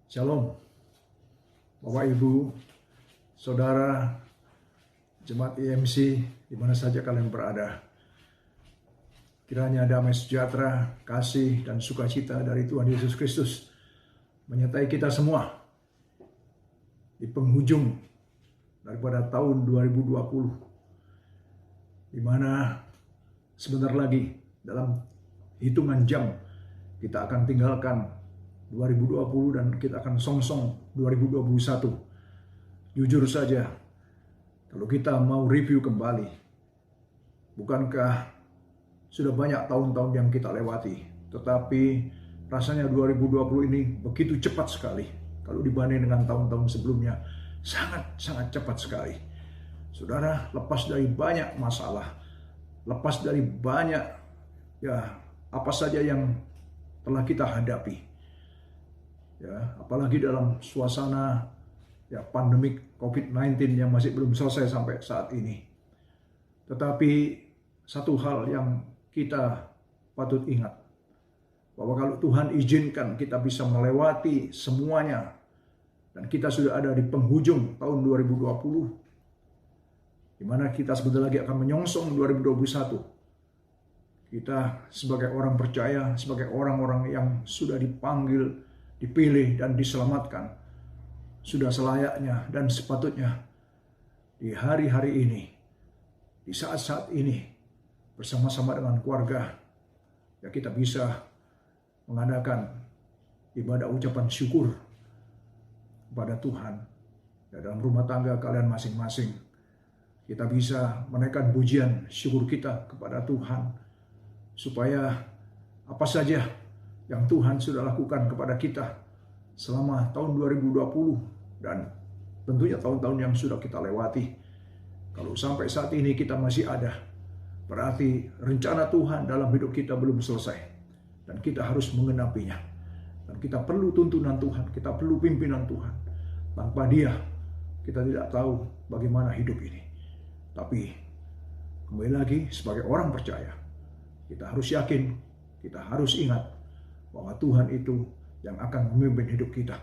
Shalom, Bapak Ibu, Saudara, Jemaat IMC, di mana saja kalian berada. Kiranya damai sejahtera, kasih, dan sukacita dari Tuhan Yesus Kristus menyertai kita semua di penghujung daripada tahun 2020, di mana sebentar lagi dalam hitungan jam kita akan tinggalkan 2020 dan kita akan songsong 2021. Jujur saja, kalau kita mau review kembali, bukankah sudah banyak tahun-tahun yang kita lewati, tetapi rasanya 2020 ini begitu cepat sekali. Kalau dibanding dengan tahun-tahun sebelumnya, sangat-sangat cepat sekali. Saudara, lepas dari banyak masalah, lepas dari banyak apa saja yang telah kita hadapi, apalagi dalam suasana pandemik COVID-19 yang masih belum selesai sampai saat ini. Tetapi satu hal yang kita patut ingat, bahwa kalau Tuhan izinkan kita bisa melewati semuanya, dan kita sudah ada di penghujung tahun 2020, di mana kita sebentar lagi akan menyongsong 2021. Kita sebagai orang percaya, sebagai orang-orang yang sudah dipanggil, dipilih, dan diselamatkan, sudah selayaknya dan sepatutnya di hari-hari ini, di saat-saat ini, bersama-sama dengan keluarga, kita bisa mengadakan ibadah ucapan syukur kepada Tuhan. Dalam rumah tangga kalian masing-masing, kita bisa menaikkan pujian syukur kita kepada Tuhan, supaya apa saja yang Tuhan sudah lakukan kepada kita selama tahun 2020 dan tentunya tahun-tahun yang sudah kita lewati. Kalau sampai saat ini kita masih ada, berarti rencana Tuhan dalam hidup kita belum selesai dan kita harus mengenapinya. Dan kita perlu tuntunan Tuhan, kita perlu pimpinan Tuhan. Tanpa Dia, kita tidak tahu bagaimana hidup ini. Tapi kembali lagi, sebagai orang percaya, kita harus yakin, kita harus ingat bahwa Tuhan itu yang akan memimpin hidup kita.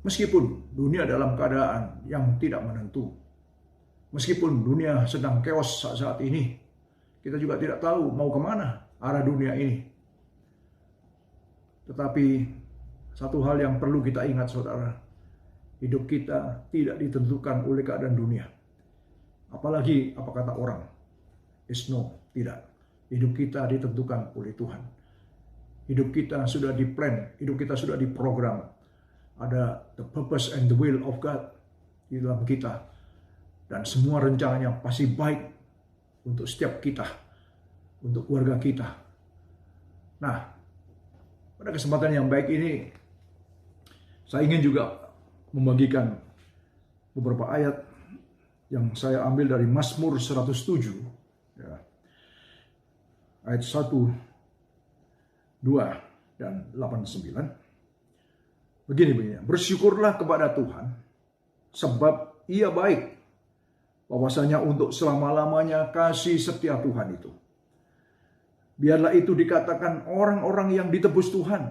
Meskipun dunia dalam keadaan yang tidak menentu, meskipun dunia sedang chaos saat ini, kita juga tidak tahu mau kemana arah dunia ini. Tetapi satu hal yang perlu kita ingat, saudara, hidup kita tidak ditentukan oleh keadaan dunia. Apalagi apa kata orang, tidak. Hidup kita ditentukan oleh Tuhan. Hidup kita sudah di-plan, hidup kita sudah diprogram. Ada the purpose and the will of God di dalam kita. Dan semua rencananya pasti baik untuk setiap kita, untuk keluarga kita. Nah, pada kesempatan yang baik ini, saya ingin juga membagikan beberapa ayat yang saya ambil dari Mazmur 107. Ayat 1, 2, dan 8-9. Begini. Bersyukurlah kepada Tuhan, sebab Ia baik. Bahwasanya untuk selama-lamanya kasih setia Tuhan itu. Biarlah itu dikatakan orang-orang yang ditebus Tuhan,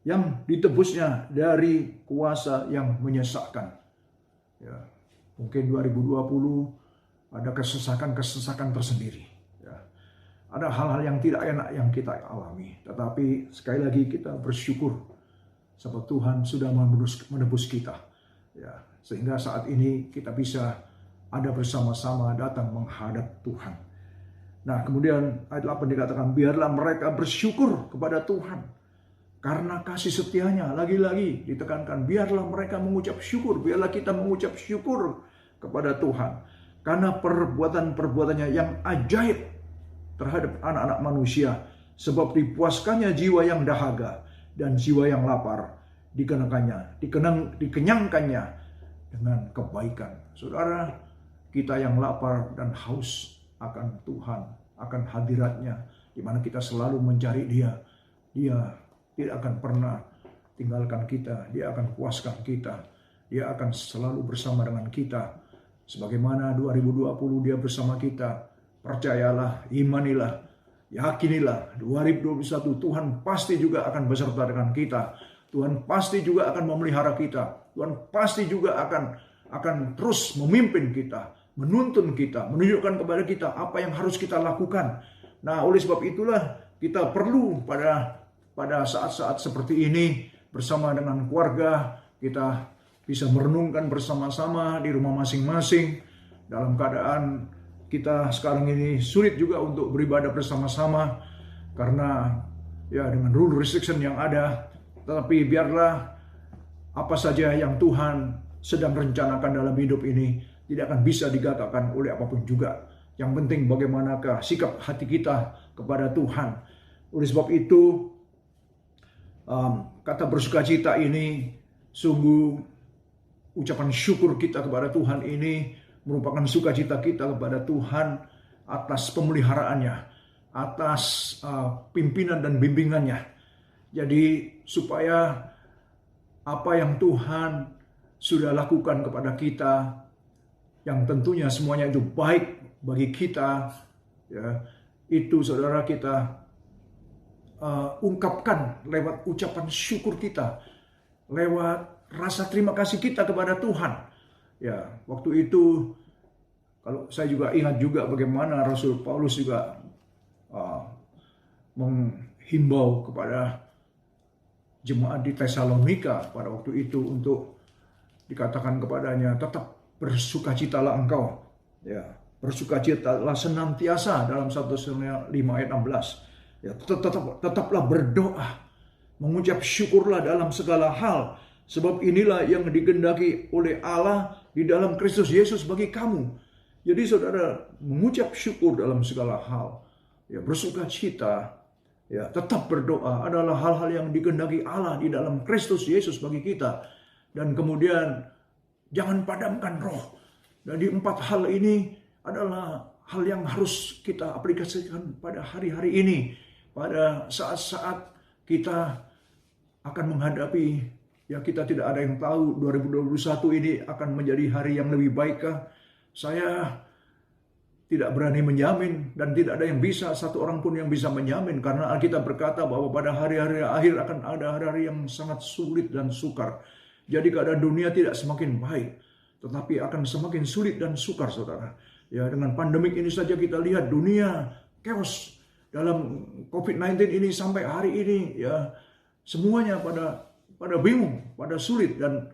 yang ditebusnya dari kuasa yang menyesakkan. Mungkin 2020 ada kesesakan-kesesakan tersendiri. Ada hal-hal yang tidak enak yang kita alami. Tetapi sekali lagi kita bersyukur sebab Tuhan sudah menebus kita. Sehingga saat ini kita bisa ada bersama-sama datang menghadap Tuhan. Nah, kemudian ayat 8 dikatakan, biarlah mereka bersyukur kepada Tuhan karena kasih setianya. Lagi-lagi ditekankan, biarlah mereka mengucap syukur. Biarlah kita mengucap syukur kepada Tuhan karena perbuatan-perbuatannya yang ajaib terhadap anak-anak manusia, sebab dipuaskannya jiwa yang dahaga dan jiwa yang lapar, dikenyangkannya dengan kebaikan. Saudara, kita yang lapar dan haus akan Tuhan, akan hadirat-Nya, di mana kita selalu mencari Dia. Dia tidak akan pernah tinggalkan kita, Dia akan puaskan kita, Dia akan selalu bersama dengan kita. Sebagaimana 2020 Dia bersama kita. Percayalah, imanilah, yakinilah, 2021 Tuhan pasti juga akan beserta dengan kita. Tuhan pasti juga akan memelihara kita. Tuhan pasti juga akan terus memimpin kita, menuntun kita, menunjukkan kepada kita apa yang harus kita lakukan. Nah, oleh sebab itulah kita perlu pada saat-saat seperti ini bersama dengan keluarga kita bisa merenungkan bersama-sama di rumah masing-masing dalam keadaan kita sekarang ini sulit juga untuk beribadah bersama-sama karena ya dengan rule restriction yang ada. Tetapi biarlah apa saja yang Tuhan sedang rencanakan dalam hidup ini tidak akan bisa digagalkan oleh apapun juga. Yang penting bagaimanakah sikap hati kita kepada Tuhan. Oleh sebab itu kata bersukacita ini sungguh ucapan syukur kita kepada Tuhan ini merupakan sukacita kita kepada Tuhan atas pemeliharaannya, atas pimpinan dan bimbingannya. Jadi supaya apa yang Tuhan sudah lakukan kepada kita, yang tentunya semuanya itu baik bagi kita, ya, itu saudara kita ungkapkan lewat ucapan syukur kita, lewat rasa terima kasih kita kepada Tuhan. Ya, waktu itu kalau saya juga ingat juga bagaimana Rasul Paulus juga menghimbau kepada jemaat di Tesalonika pada waktu itu untuk dikatakan kepadanya, tetap bersukacitalah engkau, ya, bersukacitalah senantiasa dalam 1 Tesalonika 5 ayat 16. Ya, tetaplah berdoa, mengucap syukurlah dalam segala hal, sebab inilah yang dikehendaki oleh Allah di dalam Kristus Yesus bagi kamu. Jadi saudara, mengucap syukur dalam segala hal, ya, bersukacita, ya, tetap berdoa adalah hal-hal yang dikehendaki Allah di dalam Kristus Yesus bagi kita. Dan kemudian jangan padamkan roh. Jadi 4 hal ini adalah hal yang harus kita aplikasikan pada hari-hari ini. Pada saat-saat kita akan menghadapi, ya, kita tidak ada yang tahu 2021 ini akan menjadi hari yang lebih baikkah. Saya tidak berani menjamin dan tidak ada yang bisa, satu orang pun yang bisa menjamin, karena Alkitab berkata bahwa pada hari-hari akhir akan ada hari-hari yang sangat sulit dan sukar. Jadi keadaan dunia tidak semakin baik, tetapi akan semakin sulit dan sukar, saudara. Ya, dengan pandemik ini saja kita lihat dunia chaos dalam COVID-19 ini sampai hari ini, ya, semuanya pada bingung, pada sulit, dan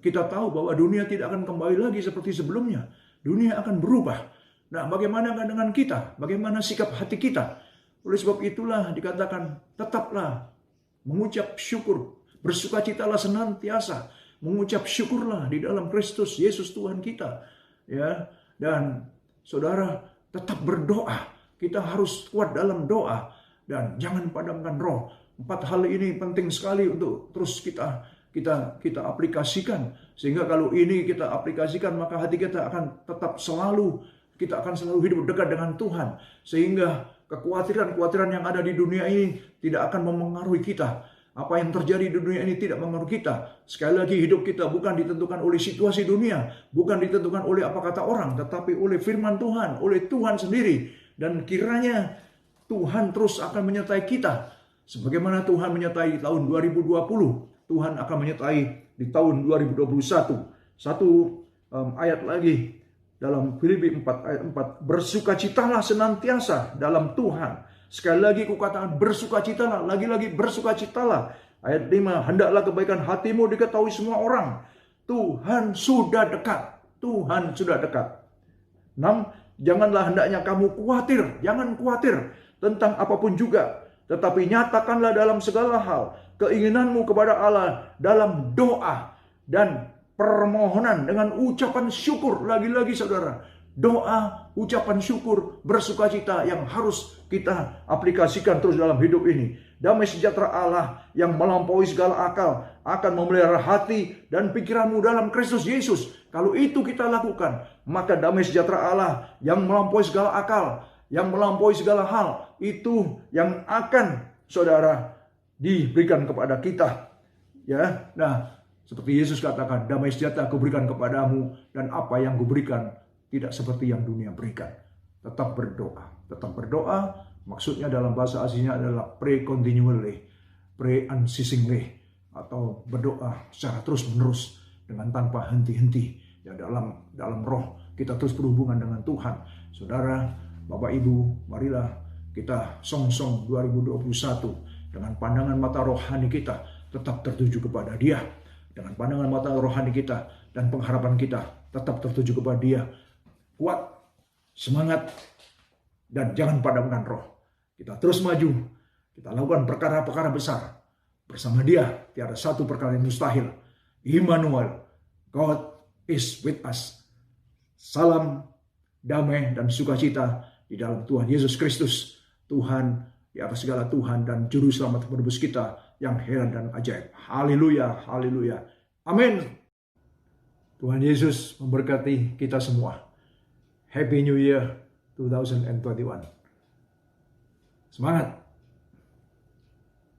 kita tahu bahwa dunia tidak akan kembali lagi seperti sebelumnya. Dunia akan berubah. Nah, bagaimana dengan kita? Bagaimana sikap hati kita? Oleh sebab itulah dikatakan, tetaplah mengucap syukur, bersukacitalah senantiasa, mengucap syukurlah di dalam Kristus Yesus Tuhan kita. Ya, dan saudara tetap berdoa. Kita harus kuat dalam doa dan jangan padamkan roh. 4 hal ini penting sekali untuk terus kita aplikasikan, sehingga kalau ini kita aplikasikan maka hati kita akan tetap selalu hidup dekat dengan Tuhan, sehingga kekhawatiran yang ada di dunia ini tidak akan memengaruhi kita. Apa yang terjadi di dunia ini tidak mengaruhi kita. Sekali lagi, hidup kita bukan ditentukan oleh situasi dunia, bukan ditentukan oleh apa kata orang, tetapi oleh firman Tuhan, oleh Tuhan sendiri. Dan kiranya Tuhan terus akan menyertai kita. Sebagaimana Tuhan menyertai di tahun 2020, Tuhan akan menyertai di tahun 2021. Satu ayat lagi dalam Filipi 4 ayat 4. Bersukacitalah senantiasa dalam Tuhan. Sekali lagi kukatakan bersukacitalah, lagi-lagi bersukacitalah. Ayat 5. Hendaklah kebaikan hatimu diketahui semua orang. Tuhan sudah dekat. Tuhan sudah dekat. 6. Janganlah hendaknya kamu khawatir. Jangan khawatir tentang apapun juga. Tetapi nyatakanlah dalam segala hal keinginanmu kepada Allah dalam doa dan permohonan dengan ucapan syukur. Lagi-lagi saudara, doa, ucapan syukur, bersukacita yang harus kita aplikasikan terus dalam hidup ini. Damai sejahtera Allah yang melampaui segala akal akan memelihara hati dan pikiranmu dalam Kristus Yesus. Kalau itu kita lakukan, maka damai sejahtera Allah yang melampaui segala akal, yang melampaui segala hal, itu yang akan saudara diberikan kepada kita. Ya, nah, seperti Yesus katakan, damai sejahtera aku berikan kepadamu, dan apa yang kuberikan tidak seperti yang dunia berikan. Tetap berdoa. Tetap berdoa, maksudnya dalam bahasa aslinya adalah pray continually, pray unceasingly. atau berdoa secara terus-menerus dengan tanpa henti-henti. Ya, dalam roh kita terus berhubungan dengan Tuhan. Saudara, Bapak Ibu, marilah kita song-song 2021 dengan pandangan mata rohani kita tetap tertuju kepada Dia. Dengan pandangan mata rohani kita dan pengharapan kita tetap tertuju kepada Dia. Kuat, semangat, dan jangan padamkan roh. Kita terus maju, kita lakukan perkara-perkara besar. Bersama Dia, tiada satu perkara yang mustahil. Immanuel, God is with us. Salam damai dan sukacita di dalam Tuhan Yesus Kristus. Tuhan di atas segala Tuhan dan Juru Selamat penebus kita yang heran dan ajaib. Haleluya, haleluya. Amin. Tuhan Yesus memberkati kita semua. Happy New Year 2021. Semangat.